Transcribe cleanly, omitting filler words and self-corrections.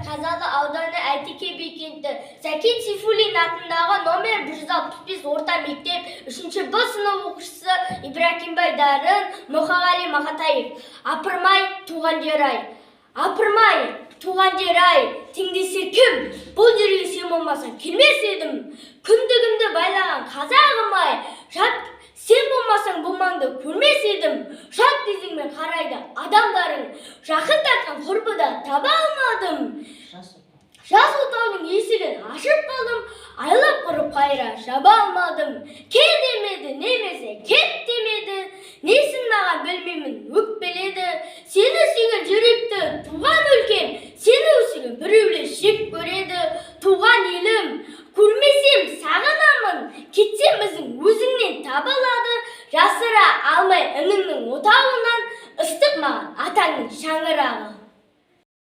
Қазалы ауданы Әйтеке би кенті Сәкен Сейфуллин атындағы номер 165 орта мектеп 3-ші Б сынып оқушысы Ибракимбай Дарын Мұқағали Мақатаев. Апырмай туған жер-ай, апырмай туған жер-ай, теңдесер кім? Бұл жерге сен болмасаң келмес едім. Күндігімді байлаған қазағым-ай, сен болмасаң бұл маңды көрмес едім. Жат кезіңмен қарайды адамдарың, жақын тартқан құрбыда таба алмадым. Жас отаудың есігін ашып қалдым, айлап құрып қайра жаба алмадым. Кел демеді, немесе кет демеді, несін маған білмеймін өкпеледі. Сені сүйген жүректі туған өлкем, сені өсірген біреулер